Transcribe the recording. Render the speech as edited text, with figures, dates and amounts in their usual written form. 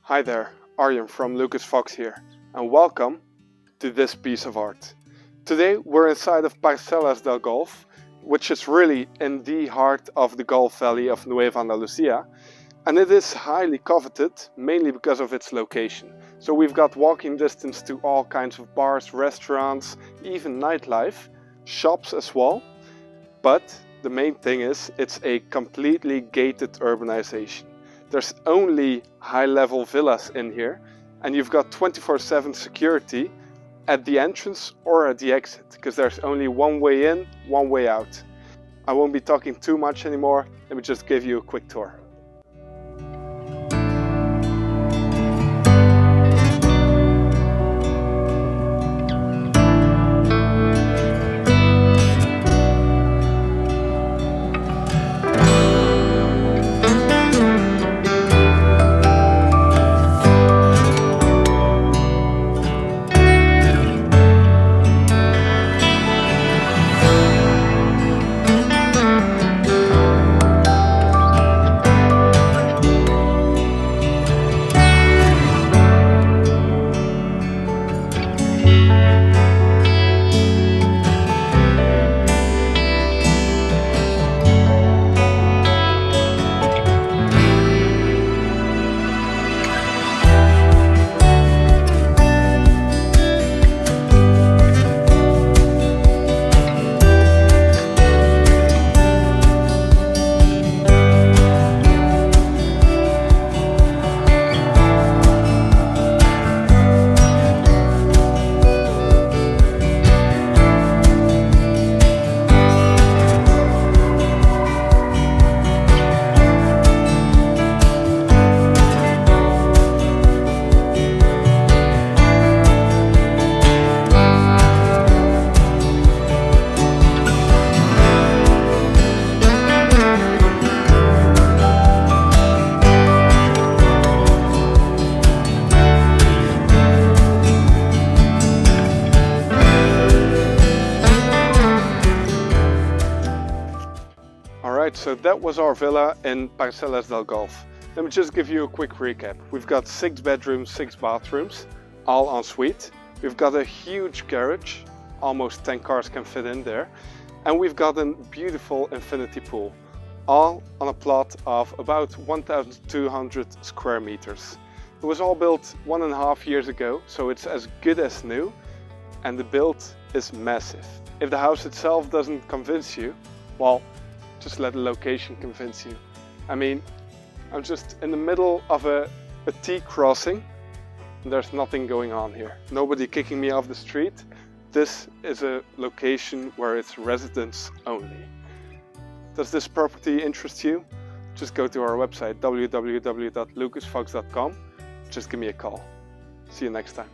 Hi there, Arjen from Lucas Fox here, and welcome to this piece of art. Today we're inside of Parcelas del Golf, which is really in the heart of the Gulf Valley of Nueva, Andalucía, and it is highly coveted, mainly because of its location. So we've got walking distance to all kinds of bars, restaurants, even nightlife, shops as well, but the main thing is it's a completely gated urbanization. There's only high-level villas in here, and you've got 24/7 security at the entrance or at the exit, because there's only one way in, one way out. I won't be talking too much anymore, let me just give you a quick tour. So that was our villa in Parcelas del Golf. Let me just give you a quick recap. We've got 6 bedrooms, 6 bathrooms, all en suite. We've got a huge garage, almost 10 cars can fit in there. And we've got a beautiful infinity pool, all on a plot of about 1,200 square meters. It was all built 1.5 years ago, so it's as good as new, and the build is massive. If the house itself doesn't convince you, well, just let the location convince you. I mean, I'm just in the middle of a T crossing and there's nothing going on here. Nobody kicking me off the street. This is a location where it's residents only. Does this property interest you? Just go to our website www.lucasfox.com. Just give me a call. See you next time.